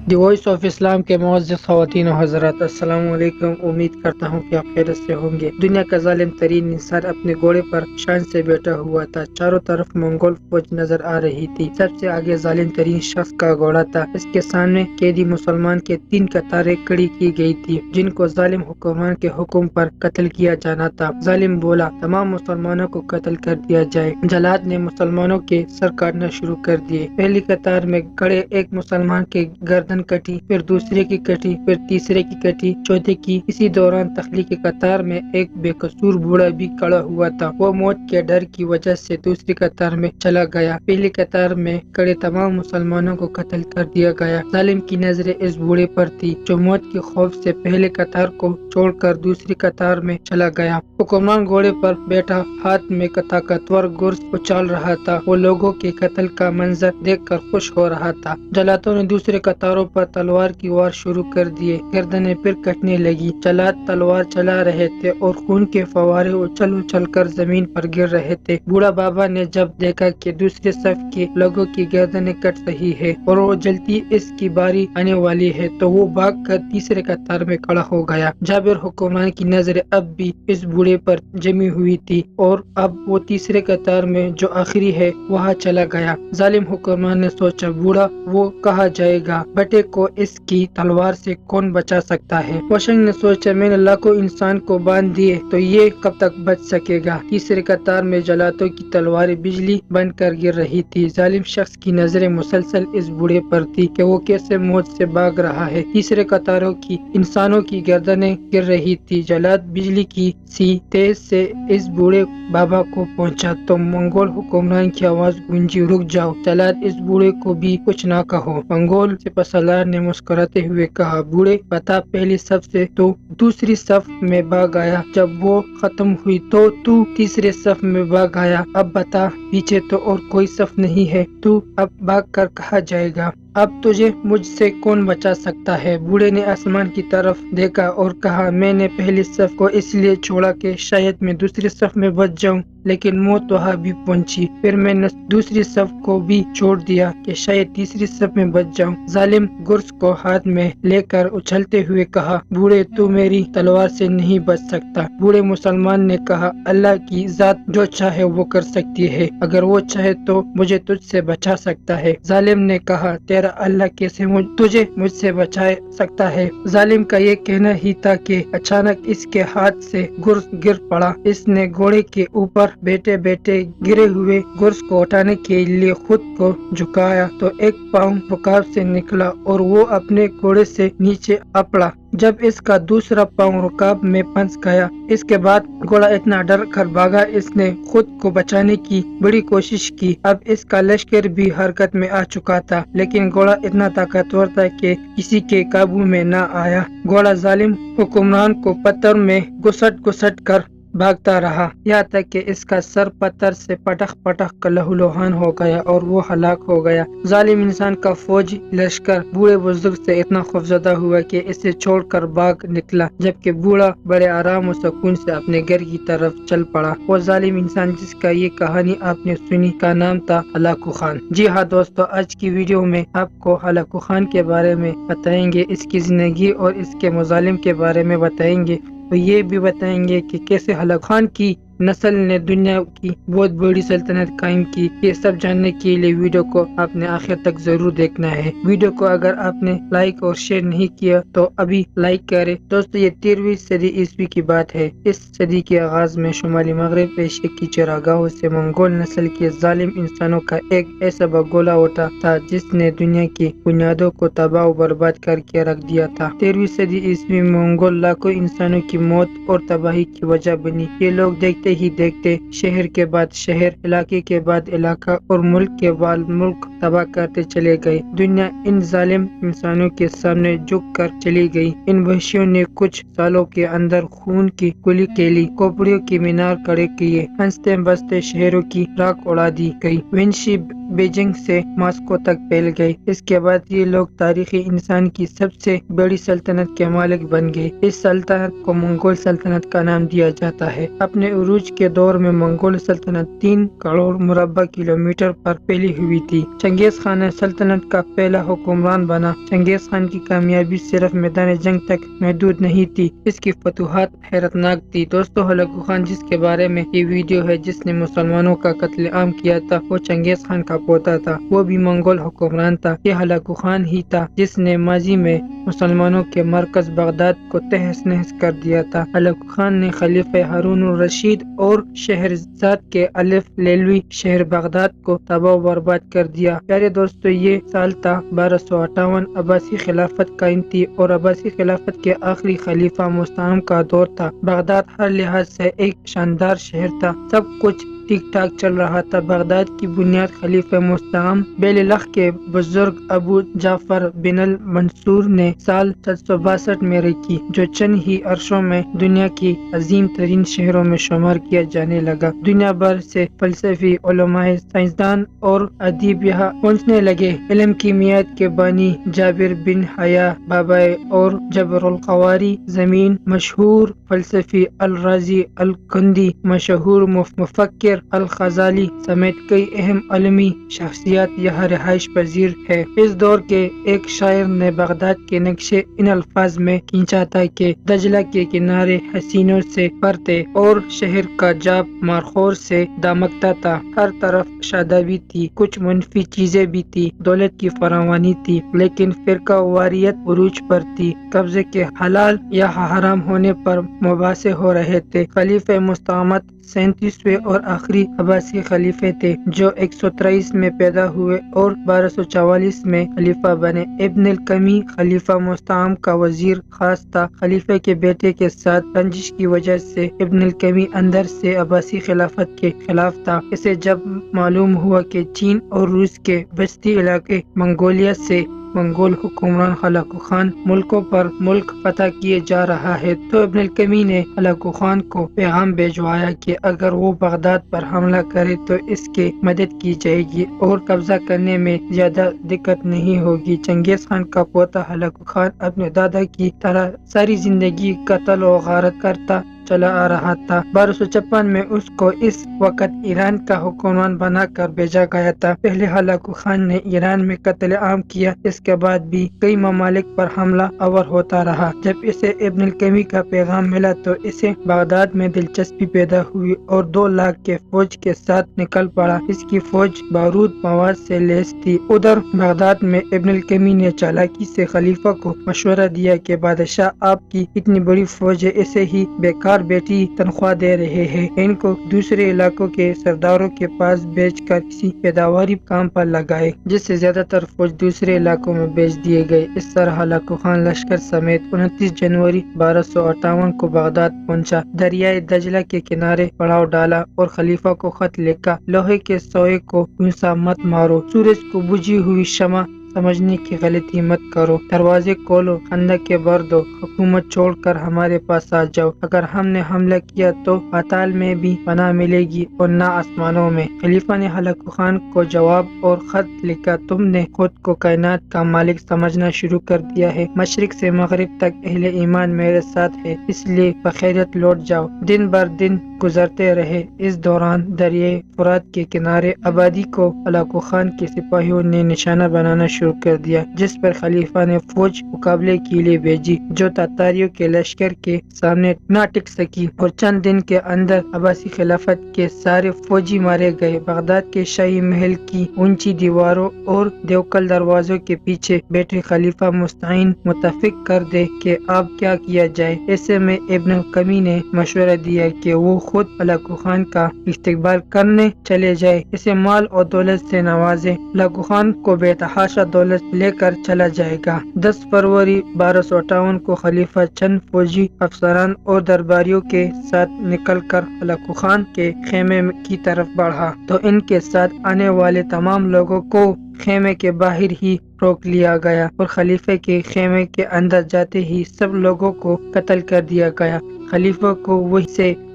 The voice of اسلام کے معزز خواتین و حضرات، السلام علیکم۔ امید کرتا ہوں کہ آپ خیریت سے ہوں گے۔ دنیا کا ظالم ترین انسان اپنے گھوڑے پر شان سے بیٹھا ہوا تھا۔ چاروں طرف منگول فوج نظر آ رہی تھی۔ سب سے آگے ظالم ترین شخص کا گھوڑا تھا۔ اس کے سامنے قیدی مسلمان کے 3 قطاریں کھڑی کی گئی تھی، جن کو ظالم حکمران کے حکم پر قتل کیا جانا تھا۔ ظالم بولا، تمام مسلمانوں کو قتل کر دیا جائے۔ جلاد نے مسلمانوں کے سر کاٹنا شروع کر دیے۔ پہلی قطار میں کھڑے ایک مسلمان کے گردن کٹی، پھر دوسرے کی کٹی، پھر تیسرے کی کٹی، چوتھے کی۔ اسی دوران تخلیقی قطار میں ایک بے قصور بوڑھا بھی کھڑا ہوا تھا۔ وہ موت کے ڈر کی وجہ سے دوسری قطار میں چلا گیا۔ پہلی قطار میں کھڑے تمام مسلمانوں کو قتل کر دیا گیا۔ ظالم کی نظریں اس بوڑھے پر تھی جو موت کے خوف سے پہلے قطار کو چھوڑ کر دوسری قطار میں چلا گیا۔ حکمران گھوڑے پر بیٹھا ہاتھ میں طاقتور گرز اچھال رہا تھا۔ وہ لوگوں کے قتل کا منظر دیکھ کر خوش ہو رہا تھا۔ جلاتوں نے دوسرے قطاروں پر تلوار کی وار شروع کر دیے۔ گردنیں پھر کٹنے لگی۔ جلاد تلوار چلا رہے تھے اور خون کے فوارے اچھل اچھل کر زمین پر گر رہے تھے۔ بوڑھا بابا نے جب دیکھا کہ دوسرے صف کے لوگوں کی گردنیں کٹ رہی ہے اور وہ جلدی اس کی باری آنے والی ہے تو وہ بھاگ کر تیسرے قطار میں کھڑا ہو گیا۔ جابر حکمران کی نظریں اب بھی اس بوڑھے پر جمی ہوئی تھی اور اب وہ تیسرے قطار میں جو آخری ہے وہاں چلا گیا۔ ظالم حکمران نے سوچا، بوڑھا وہ کہاں جائے گا؟ بیٹے کو اس کی تلوار سے کون بچا سکتا ہے؟ وشنگ نے سوچا، میں نے لاکھوں انسان کو باندھ دیے تو یہ کب تک بچ سکے گا؟ تیسرے قطار میں جلاتوں کی تلواریں بجلی بن کر گر رہی تھی۔ ظالم شخص کی نظریں مسلسل اس بوڑھے پر تھی کہ وہ کیسے موت سے بھاگ رہا ہے۔ تیسرے قطاروں کی انسانوں کی گردنیں گر رہی تھی۔ جلاد بجلی کی سی تیز سے اس بوڑھے بابا کو پہنچا تو منگول حکمران کی آواز گونجی، رک جاؤ، جلاد اس بوڑھے کو بھی کچھ نہ کہو۔ منگول سپاسالار نے مسکراتے ہوئے کہا، بوڑھے بتا، پہلی صف سے تو دوسری صف میں بھاگ آیا، جب وہ ختم ہوئی تو تیسرے صف میں بھاگ آیا، اب بتا، پیچھے تو اور کوئی صف نہیں ہے، تو اب بھاگ کر کہاں جائے گا؟ اب تجھے مجھ سے کون بچا سکتا ہے؟ بوڑھے نے آسمان کی طرف دیکھا اور کہا، میں نے پہلی صف کو اس لیے چھوڑا کہ شاید میں دوسری صف میں بچ جاؤں، لیکن موت وہاں بھی پہنچی۔ پھر میں نے دوسری صف کو بھی چھوڑ دیا کہ شاید تیسری صف میں بچ جاؤں۔ ظالم گرز کو ہاتھ میں لے کر اچھلتے ہوئے کہا، بوڑھے تو میری تلوار سے نہیں بچ سکتا۔ بوڑھے مسلمان نے کہا، اللہ کی ذات جو چاہے وہ کر سکتی ہے، اگر وہ چاہے تو مجھے تجھ سے بچا سکتا ہے۔ ظالم نے کہا، تیرا اللہ کیسے تجھے مجھ سے بچا سکتا ہے؟ ظالم کا یہ کہنا ہی تھا کہ اچانک اس کے ہاتھ سے گرز گر پڑا۔ اس نے گھوڑے کے اوپر بیٹھے بیٹھے گرے ہوئے گرز کو اٹھانے کے لیے خود کو جھکایا تو ایک پاؤں رکاب سے نکلا اور وہ اپنے گھوڑے سے نیچے آ پڑا۔ جب اس کا دوسرا پاؤں رکاب میں پھنس گیا، اس کے بعد گھوڑا اتنا ڈر کر بھاگا، اس نے خود کو بچانے کی بڑی کوشش کی۔ اب اس کا لشکر بھی حرکت میں آ چکا تھا، لیکن گھوڑا اتنا طاقتور تھا کہ کسی کے قابو میں نہ آیا۔ گھوڑا ظالم حکمران کو پتھر میں گھسٹ گھسٹ کر بھاگتا رہا، یہاں تک کہ اس کا سر پتھر سے پٹخ پٹخ کر لہو لہان ہو گیا اور وہ ہلاک ہو گیا۔ ظالم انسان کا فوجی لشکر بوڑھے بزرگ سے اتنا خوفزدہ ہوا کہ اسے چھوڑ کر بھاگ نکلا، جبکہ بوڑھا بڑے آرام و سکون سے اپنے گھر کی طرف چل پڑا۔ وہ ظالم انسان جس کا یہ کہانی آپ نے سنی کا نام تھا ہلاکو خان۔ جی ہاں دوستو، آج کی ویڈیو میں آپ کو ہلاکو خان کے بارے میں بتائیں گے، اس کی زندگی اور اس کے مظالم کے بارے میں بتائیں گے، تو یہ بھی بتائیں گے کہ کیسے ہلاکو خان کی نسل نے دنیا کی بہت بڑی سلطنت قائم کی۔ یہ سب جاننے کے لیے ویڈیو کو آپ نے آخر تک ضرور دیکھنا ہے۔ ویڈیو کو اگر آپ نے لائک اور شیئر نہیں کیا تو ابھی لائک کریں۔ دوستو، یہ 13ویں صدی عیسوی کی بات ہے۔ اس صدی کے آغاز میں شمالی مغرب ایشیا کی چراگاہوں سے منگول نسل کے ظالم انسانوں کا ایک ایسا بگولا اٹھا تھا جس نے دنیا کی بنیادوں کو تباہ و برباد کر کے رکھ دیا تھا۔ 13ویں صدی عیسوی میں منگول لاکھوں انسانوں کی موت اور تباہی کی وجہ بنی۔ یہ لوگ دیکھتے ہی دیکھتے شہر کے بعد شہر، علاقے کے بعد علاقہ اور ملک کے بعد ملک تباہ کرتے چلے گئے۔ دنیا ان ظالم انسانوں کے سامنے جھک کر چلی گئی۔ ان وحشیوں نے کچھ سالوں کے اندر خون کی کلی کھیلی، کھوپڑیوں کے مینار کھڑے کیے، ہنستے بستے شہروں کی راکھ اڑا دی گئی۔ وحشی بیجنگ سے ماسکو تک پھیل گئی۔ اس کے بعد یہ لوگ تاریخی انسان کی سب سے بڑی سلطنت کے مالک بن گئے۔ اس سلطنت کو منگول سلطنت کا نام دیا جاتا ہے۔ اپنے عروج کے دور میں منگول سلطنت 3 کروڑ مربع کلومیٹر پر پھیلی ہوئی تھی۔ چنگیز خان سلطنت کا پہلا حکمران بنا۔ چنگیز خان کی کامیابی صرف میدان جنگ تک محدود نہیں تھی، اس کی فتوحات حیرتناک تھی۔ دوستو، ہلاکو خان جس کے بارے میں یہ ویڈیو ہے، جس نے مسلمانوں کا قتل عام کیا تھا، وہ چنگیز خان کا پوتا تھا۔ وہ بھی منگول حکمران تھا۔ یہ ہلاکو خان ہی تھا جس نے ماضی میں مسلمانوں کے مرکز بغداد کو تہس نہس کر دیا تھا۔ ہلاکو خان نے خلیفہ ہارون الرشید اور شہرزاد کے الف لیلوی شہر بغداد کو تباہ و برباد کر دیا۔ پیارے دوستو، یہ سال تھا 1258۔ عباسی خلافت قائم تھی اور عباسی خلافت کے آخری خلیفہ مستعم کا دور تھا۔ بغداد ہر لحاظ سے ایک شاندار شہر تھا، سب کچھ ٹھیک ٹھاک چل رہا تھا۔ بغداد کی بنیاد خلیفہ مستعم بیللخ کے بزرگ ابو جعفر بن المنصور نے سال 762 میں رکھی، جو چند ہی عرصوں میں دنیا کی عظیم ترین شہروں میں شمار کیا جانے لگا۔ دنیا بھر سے فلسفی، علماء، سائنسدان اور ادیب یہاں پہنچنے لگے۔ علم کیمیات کے بانی جابر بن حیا بابائے اور جبر القواری زمین، مشہور فلسفی الرازی الکندی، مشہور مفکر الغزالی سمیت کئی اہم علمی شخصیات یہاں رہائش پذیر ہے۔ اس دور کے ایک شاعر نے بغداد کے نقشے ان الفاظ میں کھینچا تھا کہ دجلہ کے کنارے حسینوں سے پر تھے اور شہر کا جاب مارخور سے دامکتا تھا۔ ہر طرف شادابی تھی، کچھ منفی چیزیں بھی تھی، دولت کی فراوانی تھی، لیکن فرقہ واریت عروج پر تھی۔ قبضے کے حلال یا حرام ہونے پر مباحثے ہو رہے تھے۔ خلیفہ مستعمت 37ویں اور آخری عباسی خلیفے تھے، جو 123 میں پیدا ہوئے اور 1244 میں خلیفہ بنے۔ ابن القمی خلیفہ مستعم کا وزیر خاص تھا۔ خلیفہ کے بیٹے کے ساتھ رنجش کی وجہ سے ابن القمی اندر سے عباسی خلافت کے خلاف تھا۔ اسے جب معلوم ہوا کہ چین اور روس کے وسطی علاقے منگولیا سے منگول حکمران ہلاکو خان ملکوں پر ملک فتح کیے جا رہا ہے، تو ابن القمی نے ہلاکو خان کو پیغام بھیجوایا کہ اگر وہ بغداد پر حملہ کرے تو اس کی مدد کی جائے گی اور قبضہ کرنے میں زیادہ دقت نہیں ہوگی۔ چنگیز خان کا پوتا ہلاکو خان اپنے دادا کی طرح ساری زندگی قتل و غارت کرتا چلا آ رہا تھا۔ 1256 میں اس کو اس وقت ایران کا حکمران بنا کر بھیجا گیا تھا۔ پہلے ہلاکو خان نے ایران میں قتل عام کیا، اس کے بعد بھی کئی ممالک پر حملہ آور ہوتا رہا۔ جب اسے ابن القمی کا پیغام ملا تو اسے بغداد میں دلچسپی پیدا ہوئی اور 2 لاکھ کے فوج کے ساتھ نکل پڑا۔ اس کی فوج بارود مواد سے لیس تھی۔ ادھر بغداد میں ابن القمی نے چالاکی سے خلیفہ کو مشورہ دیا کہ بادشاہ آپ کی اتنی بڑی فوج ہے، اسے ہی بیکار بیٹی تنخواہ دے رہے ہیں، ان کو دوسرے علاقوں کے سرداروں کے پاس بھیج کر کسی پیداواری کام پر لگائے، جس سے زیادہ تر فوج دوسرے علاقوں میں بھیج دیے گئے۔ اس طرح ہلاکو خان لشکر سمیت 29 جنوری 1258 کو بغداد پہنچا، دریائے دجلہ کے کنارے پڑاؤ ڈالا اور خلیفہ کو خط لکھا: لوہے کے سوئے کو گھونسا مت مارو، سورج کو بجھی ہوئی شمع سمجھنے کی غلطی مت کرو، دروازے کھولو، خندقیں بھر دو، حکومت چھوڑ کر ہمارے پاس آ جاؤ، اگر ہم نے حملہ کیا تو پاتال میں بھی پناہ ملے گی اور نہ آسمانوں میں۔ خلیفہ نے ہلاکو خان کو جواب اور خط لکھا: تم نے خود کو کائنات کا مالک سمجھنا شروع کر دیا ہے، مشرق سے مغرب تک اہل ایمان میرے ساتھ ہے، اس لیے بخیریت لوٹ جاؤ۔ دن بر دن گزرتے رہے۔ اس دوران دریائے فرات کے کنارے آبادی کو ہلاکو خان کے سپاہیوں نے نشانہ بنانا شروع کر دیا، جس پر خلیفہ نے فوج مقابلے کے لیے بھیجی، جو تاتاریوں کے لشکر کے سامنے نہ ٹک سکی اور چند دن کے اندر عباسی خلافت کے سارے فوجی مارے گئے۔ بغداد کے شاہی محل کی اونچی دیواروں اور دیوکل دروازوں کے پیچھے بیٹھے خلیفہ مستعین متفق کر دے کہ اب کیا کیا جائے۔ ایسے میں ابن القمی نے مشورہ دیا کہ وہ خود ہلاکو خان کا استقبال کرنے چلے جائے، اسے مال اور دولت سے نوازے، ہلاکو خان کو بے تحاشا دولت لے کر چلا جائے گا۔ 10 فروری 1258 کو خلیفہ چند فوجی افسران اور درباریوں کے ساتھ نکل کر ہلاکو خان کے خیمے کی طرف بڑھا، تو ان کے ساتھ آنے والے تمام لوگوں کو خیمے کے باہر ہی روک لیا گیا اور خلیفہ کے خیمے کے اندر جاتے ہی سب لوگوں کو قتل کر دیا گیا۔ خلیفہ کو وہیں سے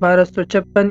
1256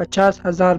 50,000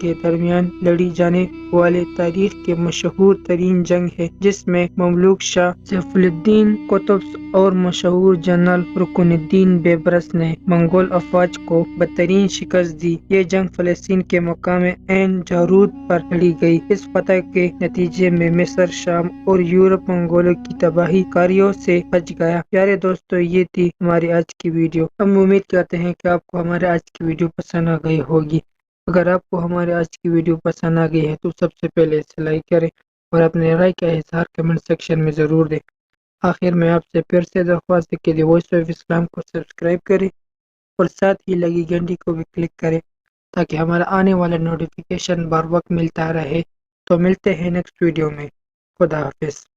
کے درمیان لڑی جانے والے تاریخ کے مشہور ترین جنگ ہے، جس میں مملوک شاہ سیف الدین قطز اور مشہور جنرل رکن الدین بیبرس نے منگول افواج کو بدترین شکست دی۔ یہ جنگ فلسطین کے مقام عین جارود پر لڑی گئی۔ اس فتح کے نتیجے میں مصر، شام اور یورپ منگولوں کی تباہی کاریوں سے بچ گیا۔ پیارے دوستو، یہ تھی ہماری آج کی ویڈیو۔ ہم امید کرتے ہیں کہ آپ کو ہمارے آج کی ویڈیو پسند آ گئی ہوگی۔ اگر آپ کو ہمارے آج کی ویڈیو پسند آ گئی ہے تو سب سے پہلے اسے لائک کریں اور اپنے رائے کا اظہار کمنٹ سیکشن میں ضرور دیں۔ آخر میں آپ سے پھر سے درخواست ہے کہ دی وائس آف اسلام کو سبسکرائب کریں اور ساتھ ہی لگی گھنٹی کو بھی کلک کریں تاکہ ہمارا آنے والا نوٹیفیکیشن بر وقت ملتا رہے۔ تو ملتے ہیں نیکسٹ ویڈیو میں۔ خدا حافظ۔